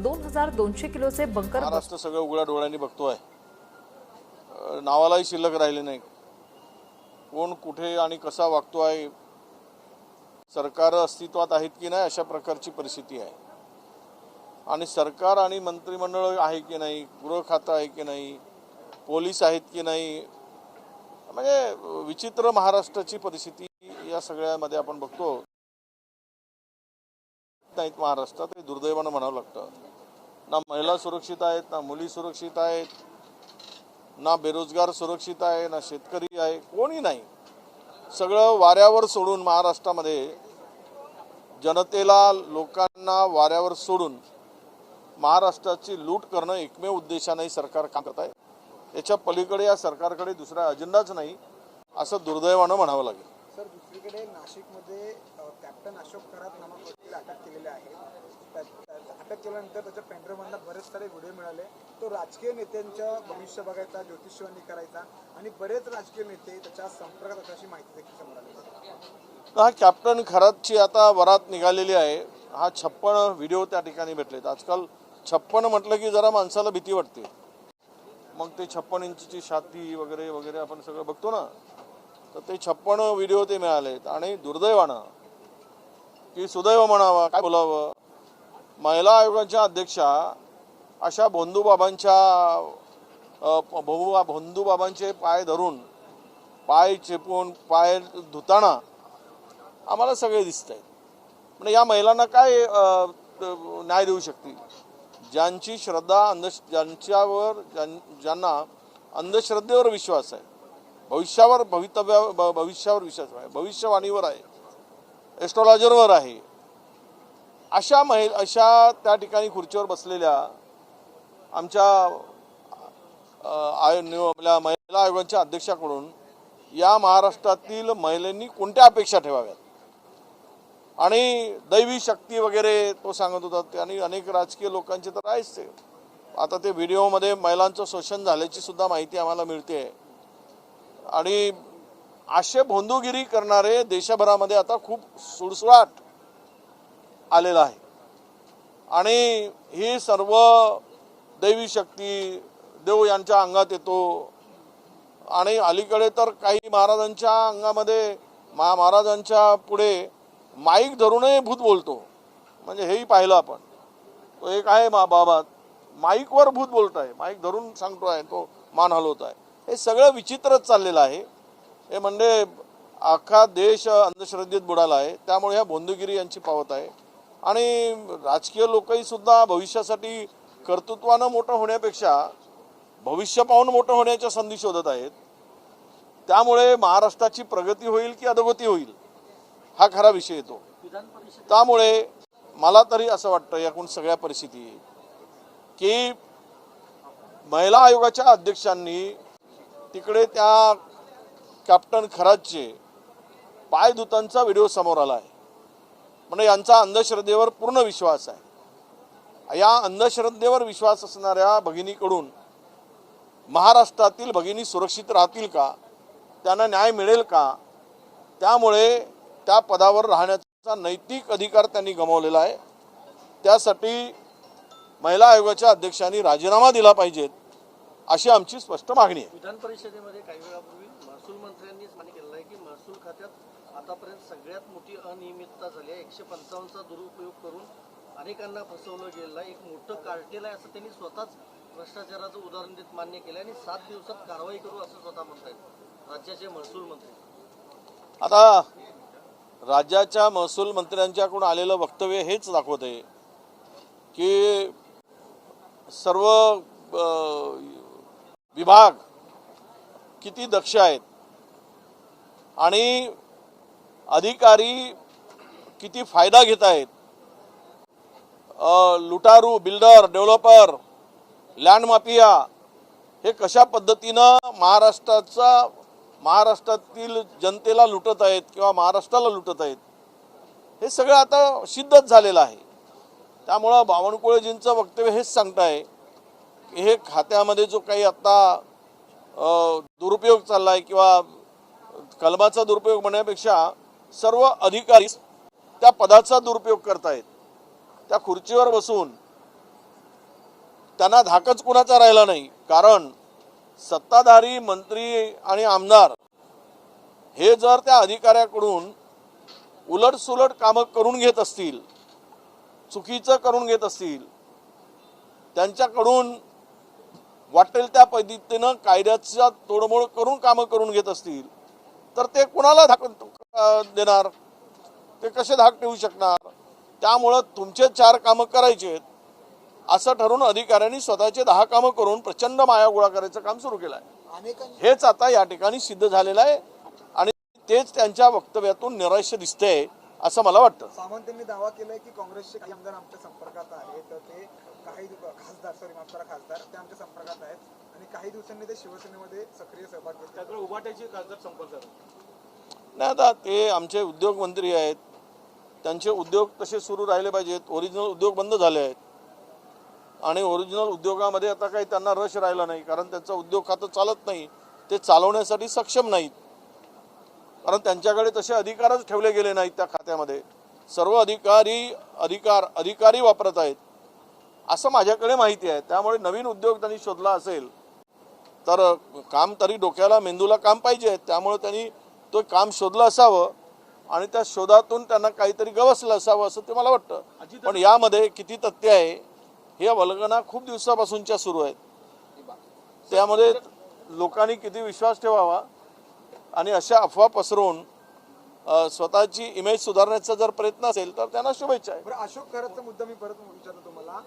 2200 किलोचे बंकर महाराष्ट्र सगळं उघड्या डोळ्यांनी बघतोय। नावालाही शिल्लक राहिले नाही। कोण कुठे आणि कसा वागतोय, सरकार अस्तित्वात आहेत की नाही अशा प्रकारची परिस्थिती आहे। आणि सरकार आणि मंत्रिमंडळ आहे की नाही, गृह खातं आहे की नाही, पोलीस आहेत की नाही, म्हणजे विचित्र महाराष्ट्राची परिस्थिती या सगळ्यामध्ये आपण बघतो। नाहीत महाराष्ट्रात, हे दुर्दैवानं म्हणावं लागतं। ना महिला सुरक्षित आहेत, ना मुली सुरक्षित आहेत, ना बेरोजगार सुरक्षित आहे, ना शेतकरी आहे, कोणी नाही। सगळं वाऱ्यावर सोडून महाराष्ट्रामध्ये जनतेला, लोकांना वाऱ्यावर सोडून महाराष्ट्राची लूट करणं एकमेव उद्देशाने सरकार काम करत आहे। याच्या पलीकडे या सरकारकडे दुसरा अजेंडाच नाही असं दुर्दैवानं म्हणावं लागेल। सर, दुसरीकडे नाशिकमध्ये कॅप्टन अशोक खरात नामक व्यक्तीला अटक केलेली आहे। अटक केल्यानंतर त्याच्या पेंड्राईव्हमधून बरेच सारे व्हिडिओ मिळाले। तो राजकीय नेत्यांचं भविष्य बघायचा, ज्योतिषवाणी करायचा आणि बरेच राजकीय नेते त्याच्या संपर्कात असल्याची माहिती देखील समोर आली। हा कॅप्टन खरातची आता वरात निघालेली आहे। हा 56 व्हिडिओ त्या ठिकाणी भेटलेत। आजकाल 56 म्हटलं की जरा माणसाला भीती वाटते। मग ते 56 इंचची छाती वगैरे वगैरे आपण सगळं बघतो ना, तर ते 56 व्हिडिओ ते मिळालेत। आणि दुर्दैवानं की सुदैव म्हणावा, काय बोलावं, महिला आयोगाच्या अध्यक्षा अशा भोंदूबाबांचे पाय धरून, पाय चेपून, पाय धुताना आम्हाला सगळे दिसत आहेत। म्हणजे या महिलांना काय न्याय देऊ शकतील? ज्यांची श्रद्धा ज्यांना अंधश्रद्धेवर विश्वास आहे, भविष्यावर विश्वास आहे, भविष्यवाणीवर आहे, एस्ट्रॉलॉजरवर आहे, अशा त्या ठिकाणी खुर्चीवर बसलेल्या आमच्या महिला आयोगाच्या अध्यक्षाकडून या महाराष्ट्रातील महिलांनी कोणत्या अपेक्षा ठेवाव्यात? आणि दैवी शक्ती वगैरे तो सांगत होता। आणि अनेक राजकीय लोकांचे तर आहेच ते। आता ते व्हिडिओमध्ये महिलांचं शोषण झाल्याची सुद्धा माहिती आम्हाला मिळते। आणि असे भोंदूगिरी करणारे देशभरामध्ये आता खूप सुळसुळाट आलेला आहे। आणि ही सर्व दैवी शक्ती देव यांच्या अंगात येतो। आणि अलीकडे तर काही महाराजांच्या अंगामध्ये, महाराजांच्या पुढे माईक धरूनही भूत बोलतो। म्हणजे हेही पाहिलं आपण। तो एक आहे बाबा, माईकवर भूत बोलत आहे, माईक धरून सांगतो आहे, तो मान हलवत आहे। हे सगळं विचित्रच चाललेलं आहे। हे म्हणजे अख्खा देश अंधश्रद्धेत बुडाला आहे। त्यामुळे ह्या भोंदूगिरी यांची पावत आहे। आणि राजकीय लोकही सुद्धा भविष्यासाठी कर्तृत्वानं मोठं होण्यापेक्षा भविष्य पाहून मोठं होण्याच्या संधी शोधत आहेत। त्यामुळे महाराष्ट्राची प्रगती होईल की अधोगती होईल हा खरा विषय येतो। त्यामुळे मला तरी असं वाटतं याकडून सगळ्या परिस्थिती की महिला आयोगाच्या अध्यक्षांनी तिकडे त्या कॅप्टन खरातचे पाय धुतांचा व्हिडिओ समोर आला आहे। म्हणजे यांचा अंधश्रद्धेवर पूर्ण विश्वास आहे। या अंधश्रद्धेवर विश्वास असणाऱ्या भगिनीकडून महाराष्ट्रातील भगिनी सुरक्षित राहतील का? त्यांना न्याय मिळेल का? त्यामुळे त्या पदावर राहण्याचा नैतिक अधिकार त्यांनी गमावलेला आहे। त्यासाठी महिला आयोगाच्या अध्यक्षांनी राजीनामा दिला पाहिजे अशी आमची स्पष्ट मागणी आहे। विधान परिषदेमध्ये काही वेळापूर्वी महसूल मंत्र्यांनीच मान्य केलं आहे की महसूल खात्यात आतापर्यंत सगळ्यात मोठी अनियमितता झाली आहे। 155चा दुरुपयोग करून अनेकांना फसवलं गेलं आहे। एक मोठं कार्टेल आहे असं त्यांनी स्वतःच भ्रष्टाचाराचं उदाहरण देत मान्य केलं आणि 7 दिवसात कारवाई करू असं स्वतः म्हणतायत राज्याचे महसूल मंत्री। आता राज्याच्या महसूल मंत्र्यांच्याकडून आलेलं वक्तव्य हेच दाखवते की सर्व विभाग किती दक्ष आहेत आणि अधिकारी किती फायदा घेत आहेत। लुटारू, बिल्डर, डेव्हलपर, लँड माफिया हे कशा पद्धतीनं महाराष्ट्रातील जनतेला लुटत आहेत किंवा महाराष्ट्राला लुटत आहेत हे सगळं आता सिद्धच झालेलं आहे। त्यामुळं बावनकुळेजींचं वक्तव्य हेच सांगताय की हे खात्यामध्ये जो काही आता दुरुपयोग चाललाय किंवा कलमाचा दुरुपयोग म्हणण्यापेक्षा सर्व अधिकारी त्या पदाचा दुरुपयोग करतायत। त्या खुर्चीवर बसून त्यांना धाकच कुणाचा राहिला नाही. कारण सत्ताधारी मंत्री आणि आमदार हे जर त्या अधिकाऱ्याकडून उलटसुलट कामं करून घेत असतील, चुकीचं करून घेत असतील, त्यांच्याकडून वाटेल त्या पद्धतीनं कायद्याचा तोडमोड करून कामं करून घेत असतील, तर ते कुणाला धाक देणार? ते कसे धाक ठेवू शकणार? त्यामुळं तुमचे 4 कामं करायचे आहेत असं ठरवून अधिकाऱ्यांनी स्वतःचे 10 कामं करून प्रचंड माया गोळा करायचं काम सुरू केलं आहे. हेच आता या ठिकाणी सिद्ध झालेलं आहे आणि तेच त्यांच्या वक्तव्यातून निराश दिसतंय असं मला वाटतं. सामंत यांनी दावा केलाय की काँग्रेसचे काही आमदार आमच्या संपर्कात आहेत, तर ते काही खासदार ते आमच्या संपर्कात आहेत आणि काही दिवसांनी ते शिवसेनेमध्ये सक्रिय सहभाग घेतला. त्याकडे उभाट्याचे खासदार संपर्कात नाही. आता ते आमचे उद्योग मंत्री आहेत, त्यांचे उद्योग तसे सुरू राहिले पाहिजेत. ओरिजिनल उद्योग बंद झाले आहेत आणि ओरिजिनल उद्योगामध्ये आता काही त्यांना रस राहिला नाही, कारण त्यांचं उद्योग खातं चालत नाही, ते चालवण्यासाठी सक्षम नाहीत, कारण त्यांच्याकडे तसे अधिकारच ठेवले गेले नाहीत. त्या खात्यामध्ये सर्व अधिकारी वापरत आहेत असं माझ्याकडे माहिती आहे. त्यामुळे नवीन उद्योग त्यांनी शोधला असेल तर काम तरी डोक्याला मेंदूला काम पाहिजे, त्यामुळे त्यांनी तो काम शोधलं असावं आणि त्या शोधातून त्यांना काहीतरी गवसलं असावं असं ते मला वाटतं. पण यामध्ये किती तथ्य आहे हे वल्गना खूप दिवसापासूनच्या सुरू आहेत. त्यामध्ये लोकांनी किती विश्वास ठेवावा आणि अशा अफवा पसरवून स्वतःची इमेज सुधारण्याचा जर प्रयत्न असेल तर त्यांना शुभेच्छा आहे. बरं, अशोक खरातचा मुद्दा मी परत विचारतो तुम्हाला.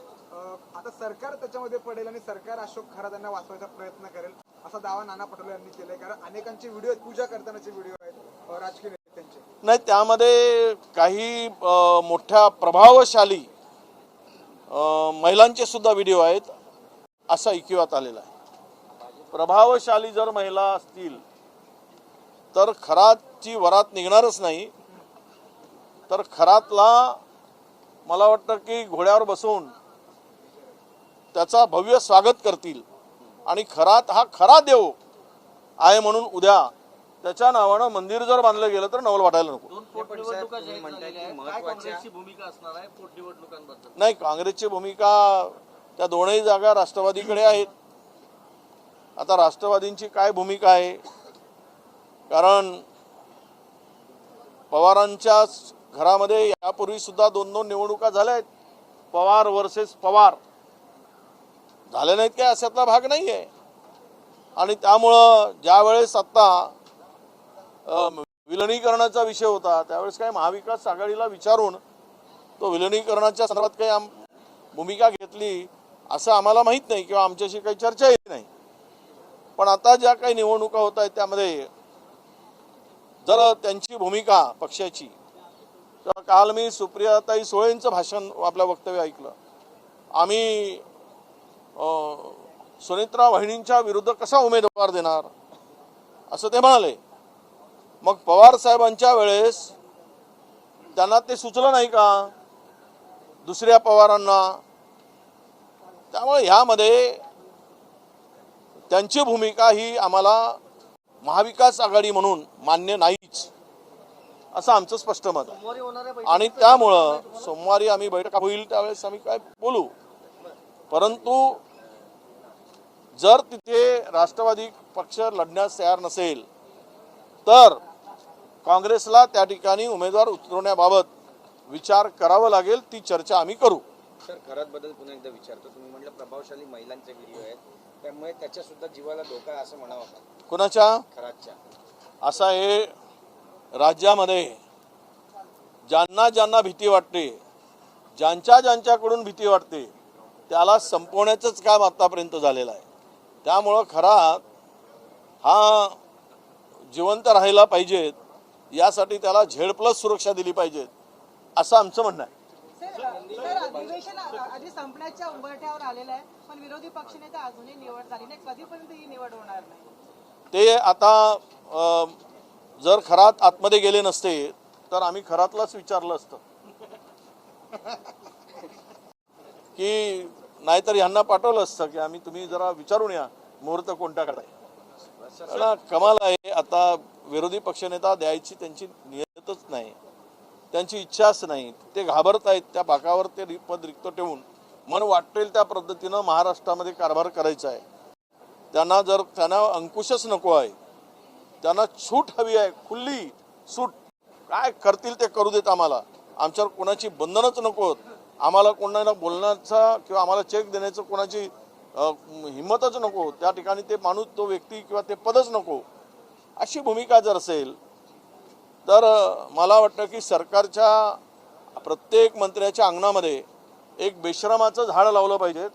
आता सरकार त्याच्यामध्ये पडेल आणि सरकार अशोक खरात यांना वाचवायचा प्रयत्न करेल असा दावा नाना पटोले यांनी केलाय, कारण अनेकांचे व्हिडिओ आहेत, पूजा करतानाचे व्हिडिओ आहेत राजकीय नेत्यांचे. नाही, त्यामध्ये काही मोठ्या प्रभावशाली महिलांचे सुद्धा व्हिडिओ आहेत असा ऐकिवात आलेला आहे. प्रभावशाली जर महिला असतील तर खरातची वरात निघणारच नाही, तर खरातला मला वाटतं की घोड्यावर बसवून त्याचा भव्य स्वागत करतील आणि खरात हा खरा देव आहे म्हणून उद्या त्याच्या नावानं मंदिर जर बांधलं गेलं तर नवल वाटायला नको. 2 पोटनिवडणुका जाहीर झालेल्या आहेत. काय काँग्रेसची भूमिका असणार आहे पोटनिवडणुकांबद्दल? नाही, काँग्रेसची भूमिका त्या दोनही जागा राष्ट्रवादीकडे आहेत. आता राष्ट्रवादींची काय भूमिका आहे, कारण पवारांच्या घरामध्ये यापूर्वी सुद्धा 2-2 निवडणुका झाल्या आहेत. पवार वर्सेस पवार झाले नाहीत काय अशातला भाग नाही आहे. आणि त्यामुळं ज्यावेळेस आता विलिनीकरणाचा विषय होता त्यावेळेस काय महाविकास आघाडीला विचारून तो विलिनीकरणाच्या संदर्भात काही भूमिका घेतली असं आम्हाला माहीत नाही किंवा आमच्याशी काही चर्चा येत नाही. पण आता ज्या काही निवडणुका होत आहेत त्यामध्ये जर त्यांची भूमिका पक्षाची, तर काल मी सुप्रियाताई सुळेंचं भाषण आपलं वक्तव्य ऐकलं. आम्ही सुनेत्रा वहिनींच्या विरुद्ध कसा उमेदवार देणार असं ते म्हणाले. मग पवार साहेबांच्या वेळेस त्यांना ते सुचलं नाही का दुसऱ्या पवारांना? त्यामुळे ह्यामध्ये त्यांची भूमिका ही आम्हाला महाविकास आघाडी म्हणून मान्य नाहीच असं आमचं स्पष्ट मत आहे. आणि त्यामुळं सोमवारी आम्ही बैठक होईल त्यावेळेस आम्ही काय बोलू. परंतु जर तिथे राष्ट्रवादी पक्ष लढण्यास तयार नसेल तर काँग्रेसला त्या ठिकाणी उमेदवार उतरवण्याबाबत विचार करावा लागेल. ती चर्चा आम्ही करू. सर, खरात बद्दल पुन्हा एकदा विचारतो. तुम्ही म्हटलं प्रभावशाली महिलांचे व्हिडिओ आहेत, त्यामुळे त्याच्या सुद्धा जीवाला धोका आहे असं म्हणावं का? कुणाच्या? खरातच्या. असा हे राज्यामध्ये ज्यांना ज्यांना भीती वाटते, ज्यांच्याकडून भीती वाटते त्याला संपवण्याचंच काम आतापर्यंत झालेलं आहे. त्यामुळं खरात हा जिवंत राहायला पाहिजेत, यासाठी त्याला Z+ सुरक्षा दिली पाहिजेत असं आमचं म्हणणं आहे. सर, अधिवेशन आधी संपण्याच्या उंबरठ्यावर आलेलं आहे, पण विरोधी पक्षनेता अजूनही निवड झाली नाही. कधीपर्यंत ही निवड होणार नाही? ते आता जर खरात आतमध्ये गेले नसते तर आम्ही खरातलाच विचारलं असतं की नाहीतर यांना पाठवलं असतं की तुम्ही जरा विचारून या मुहूर्त कोणता काढाय. कमाल आहे. आता विरोधी पक्षनेता द्यायची त्यांची नियतच नाही, त्यांची इच्छाच नाही. ते घाबरत आहेत. त्या बाकावर ते पद रिक्त ठेवून मन वाटेल त्या पद्धतीनं महाराष्ट्रामध्ये कारभार करायचा आहे. त्यांना अंकुशच नको आहे, त्यांना सूट हवी आहे, खुली सूट. काय करतील ते करू देत आम्हाला. आमच्यावर कोणाची बंधनच नको. आम्हाला कोणाला बोलण्याचा किंवा आम्हाला चेक देण्याचं कोणाची हिंमतच नको. त्या ठिकाणी ते माणूस, तो व्यक्ती किंवा ते पदच नको. अशी भूमिका जर असेल तर मला वाटतं की सरकारच्या प्रत्येक मंत्र्याच्या अंगणामध्ये एक बेशरमाचं झाड लावलं पाहिजे.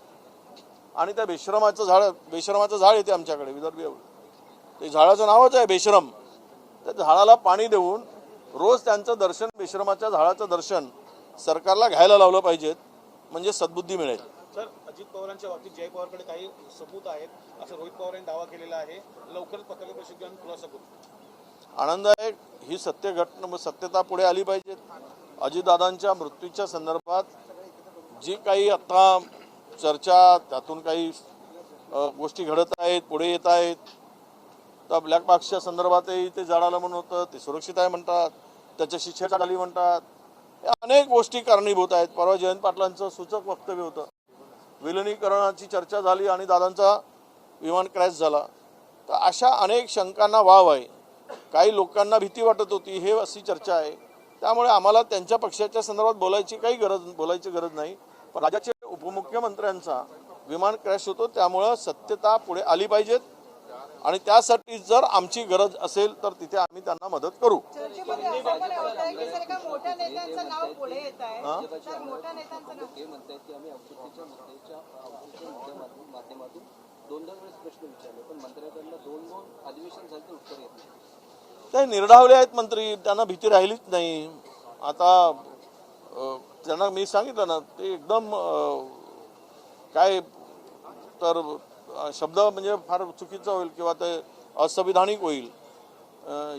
आणि त्या बेशरमाचं झाड येते आमच्याकडे विदर्भी. ते झाडाचं नावच आहे बेशरम. त्या झाडाला पाणी देऊन रोज त्यांचं दर्शन, बेशरमाच्या झाडाचं दर्शन सरकारला घ्यायला लावलं पाहिजे. म्हणजे सद्बुद्धी मिळेल. सर, अजित पवारांच्या बाबतीत जय पवारकडे काही सबूत आहेत असं रोहित पवार यांनी दावा केलेला आहे. लवकरच पत्रकार परिषद घेऊन खुलासा करू. आनंद आहे. ही सत्यता पुढे आली पाहिजे. अजितदादांच्या मृत्यूच्या संदर्भात जी काही आता चर्चा, त्यातून काही गोष्टी घडत आहेत, पुढे येत आहेत. तर ब्लॅक बॉक्सच्या संदर्भातही ते जाळालं म्हणून होतं, ते सुरक्षित आहे म्हणतात, त्याच्या शिक्षेच्या खाली म्हणतात. या अनेक गोष्टी कारणीभूत आहेत. परवा जयंत पाटलांचं सूचक वक्तव्य होतं. विलिनीकरणाची चर्चा झाली आणि दादांचा विमान क्रॅश झाला. तर अशा अनेक शंकांना वाव आहे. काही लोकांना भीती वाटत होती, हे अशी चर्चा आहे. त्यामुळे आम्हाला त्यांच्या पक्षाच्या संदर्भात बोलायची गरज नाही. पण राज्याचे उपमुख्यमंत्र्यांचा विमान क्रॅश होतो, त्यामुळं सत्यता पुढे आली पाहिजेत. आणि त्यासाठी जर आमची गरज असेल तर तिथे आम्ही त्यांना मदत करू. चर्चेमध्ये असं पण होत आहे की सर एका मोठ्या नेत्यांचं नाव पुढे येत आहे. तर मोठ्या नेत्यांचं नाव ते म्हणतात की आम्ही औषधीच्या माध्यमातून दोन वेळेस प्रश्न विचारले, पण मंत्र्यांकडनं दोन अधिवेशन झालं तर उत्तर येत नाही. ते निर्धावले आहेत मंत्री, त्यांना भीती राहिलीच नाही. आता त्यांना मी सांगितलं ना, ते एकदम काय तर शब्द म्हणजे फार चुकीचा होईल किंवा ते असंविधानिक होईल.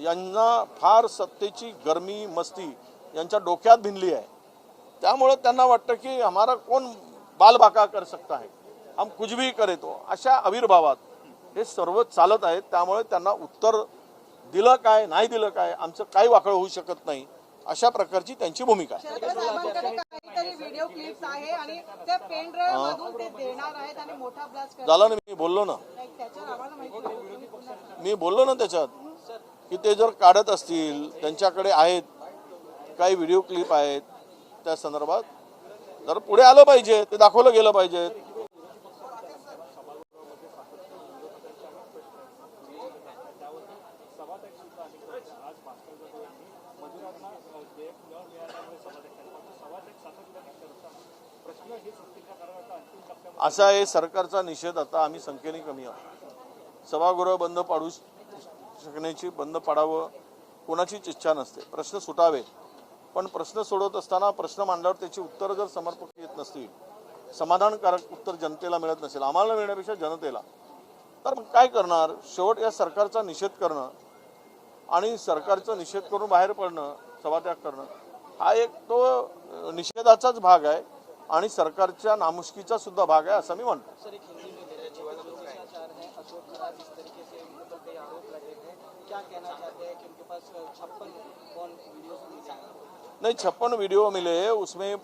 यांना फार सत्तेची गरमी, मस्ती यांच्या डोक्यात भिनली आहे. त्यामुळे त्यांना वाटतं की हमारा कौन बाल बाका कर सकता है, हम कुछ भी करे तो. अशा आविर्भावात हे सर्व चालत आहेत. त्यामुळे त्यांना उत्तर दिलं काय, नाही दिलं काय, आमचं काही वाकळ होऊ शकत नाही. अशा प्रकारची त्यांची भूमिका आहे. शरद साहेबांकडे काहीतरी व्हिडिओ क्लिप्स आहे आणि त्या पेन ड्राईव्ह मधून ते देणार आहेत आणि मोठा ब्लास्ट करणार. झालं ना, मी बोललो ना, त्याच्यावर आम्हाला माहिती नाही. तुम्ही पुन्हा मी बोललो ना त्याच्यात की ते जर काढत असतील, त्यांच्याकडे आहेत काही व्हिडिओ क्लिप आहेत त्या संदर्भात, जर पुढे आलं पाहिजे, ते दाखवलं गेलं पाहिजे. असा आहे सरकारचा निषेध. आता आम्ही संख्येने कमी आहोत. सभागृह बंद पाडू शकण्याची, बंद पाडावं कोणाचीच इच्छा नसते. प्रश्न सुटावे, पण प्रश्न सोडवत असताना प्रश्न मांडल्यावर त्याची उत्तरं जर समर्पक येत नसतील, समाधानकारक उत्तर जनतेला मिळत नसेल, आम्हाला मिळण्यापेक्षा जनतेला, तर मग काय करणार. शेवट या सरकारचा निषेध करणं आणि सरकारचा निषेध करून बाहेर पडणं, सभात्याग करणं, हा एक तो निषेधाचाच भाग आहे आणि सरकारच्या नामुष्कीचा सुद्धा भाग आहे असं मी म्हणतो. नहीं, 56 वीडियो मिले, उसमें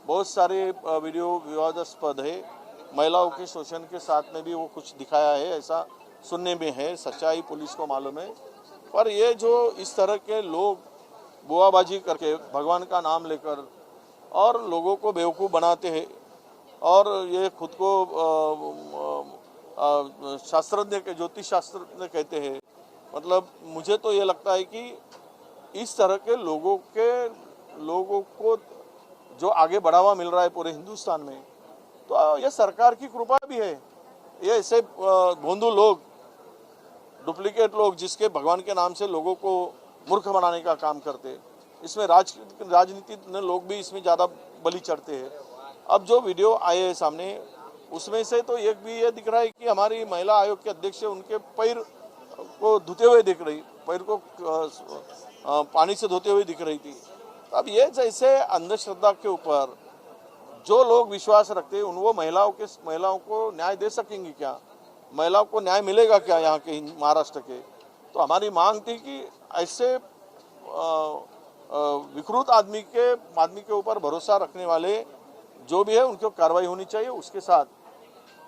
बहुत सारे वीडियो विवादास्पद है. महिलाओं के शोषण के साथ में भी वो कुछ दिखाया है, ऐसा सुनने में है. सच्चाई पुलिस को मालूम है. पर ये जो इस तरह के लोग बुआबाजी करके भगवान का नाम लेकर और लोगों को बेवकूफ़ बनाते हैं और ये खुद को शास्त्रज्ञ के, ज्योतिष शास्त्रज्ञ कहते हैं. मतलब मुझे तो ये लगता है कि इस तरह के लोगों को जो आगे बढ़ावा मिल रहा है पूरे हिंदुस्तान में, तो ये सरकार की कृपा भी है. ये ऐसे भोंदू लोग, डुप्लीकेट लोग, जिसके भगवान के नाम से लोगों को मूर्ख बनाने का काम करते, इसमें राजनीति लोग भी इसमें ज़्यादा बलि चढ़ते हैं. अब जो वीडियो आए हैं सामने, उसमें से तो एक भी ये दिख रहा है कि हमारी महिला आयोग के अध्यक्ष उनके पैर को धोते हुए दिख रही, पैर को पानी से धोते हुए दिख रही थी. अब ये जैसे अंधश्रद्धा के ऊपर जो लोग विश्वास रखते हैं, वो महिलाओं को न्याय दे सकेंगी क्या, महिलाओं को न्याय मिलेगा क्या यहाँ के महाराष्ट्र के. तो हमारी मांग थी कि ऐसे विकृत आदमी के ऊपर भरोसा रखने वाले जो भी है उनको कार्रवाई होनी चाहिए। उसके साथ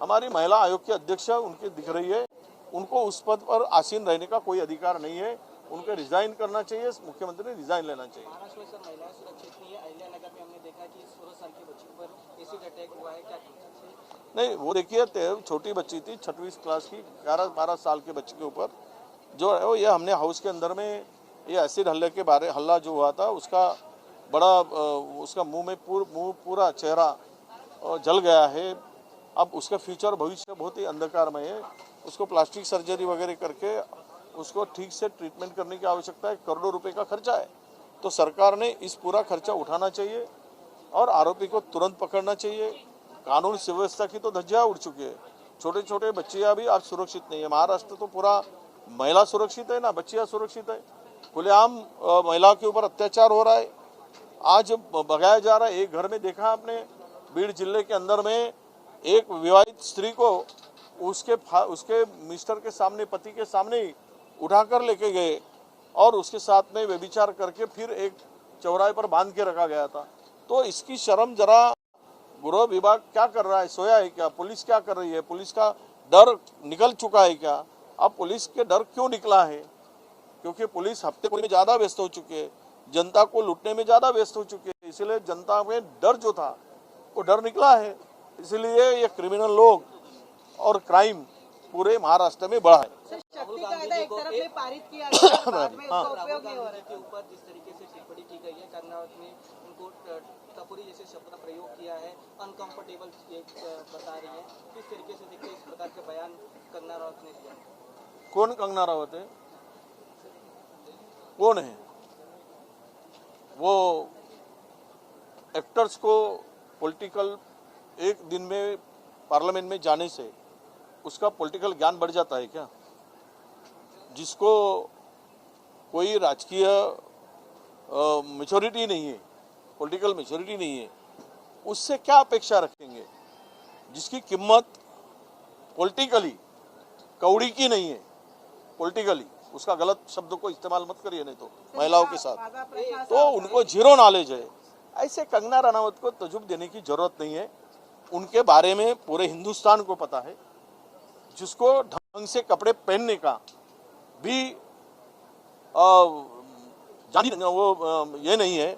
हमारी महिला आयोग की अध्यक्ष उनकी दिख रही है, उनको उस पद पर आसीन रहने का कोई अधिकार नहीं है, उनको रिजाइन करना चाहिए, मुख्यमंत्री ने रिजाइन लेना चाहिए। महाराष्ट्र में सर महिलाएं सुरक्षित नहीं है। अहिल्यानगर में हमने देखा कि 16 साल की बच्ची पर एसिड अटैक हुआ है, क्या नहीं वो देखिए छोटी बच्ची थी 6वीं क्लास की, 11-12 साल के बच्चे के ऊपर जो है वो ये हमने हाउस के अंदर में ये एसिड हल्ला जो हुआ था उसका बड़ा उसका मुंह में पूरा चेहरा जल गया है। अब उसका फ्यूचर भविष्य बहुत ही अंधकारमय है। उसको प्लास्टिक सर्जरी वगैरह करके उसको ठीक से ट्रीटमेंट करने की आवश्यकता है। करोड़ों रुपए का खर्चा है, तो सरकार ने इस पूरा खर्चा उठाना चाहिए और आरोपी को तुरंत पकड़ना चाहिए। कानून व्यवस्था की तो धज्जियां उड़ चुकी है, छोटे छोटे बच्चियां भी आज सुरक्षित नहीं है। महाराष्ट्र तो पूरा महिला सुरक्षित है ना बच्चियां सुरक्षित है, खुलेआम महिला के ऊपर अत्याचार हो रहा है, आज भगाया जा रहा है। एक घर में देखा आपने बीड़ जिले के अंदर में एक विवाहित स्त्री को उसके मिस्टर के सामने, पति के सामने ही उठाकर लेके गए और उसके साथ में व्यभिचार करके फिर एक चौराहे पर बांध के रखा गया था। तो इसकी शर्म जरा गृह विभाग क्या कर रहा है, सोया है क्या? पुलिस क्या कर रही है? पुलिस का डर निकल चुका है क्या? अब पुलिस के डर क्यों निकला है? क्योंकि पुलिस हफ्तेपुरी में ज्यादा व्यस्त हो चुकी है, जनता को लूटने में ज्यादा व्यस्त हो चुकी है, इसलिए जनता में डर जो था वो डर निकला है। इसलिए ये क्रिमिनल लोग और क्राइम पूरे महाराष्ट्र में बढ़ा है। शक्ति कायदा एक तरफ में पारित किया गया और बाद में उसका उपयोग नहीं हो रहा है। के ऊपर जिस तरीके से टिप्पणी की गई है, कर्नाटक ने उनको टपोरी जैसे शब्द का प्रयोग किया है, अनकंफर्टेबल बता रही है, किस तरीके से देखिए इस प्रकार के बयान कंगना रनौत ने दिया? कौन कंगना रनौत है? कौन है वो? एक्टर्स को पॉलिटिकल एक दिन में पार्लियामेंट में जाने से उसका पॉलिटिकल ज्ञान बढ़ जाता है क्या? जिसको कोई राजकीय मैच्योरिटी नहीं है, पॉलिटिकल मैच्योरिटी नहीं है, उससे क्या अपेक्षा रखेंगे? जिसकी कीमत पॉलिटिकली कौड़ी की नहीं है, पॉलिटिकली, उसका गलत शब्दों को इस्तेमाल मत करिए नहीं तो महिलाओं के साथ, तो उनको जीरो नॉलेज है। ऐसे कंगना रनौत को तजुब देने की जरूरत नहीं है। उनके बारे में पूरे हिंदुस्तान को पता है। जिसको ढंग से कपड़े पहनने का भी ये नहीं है,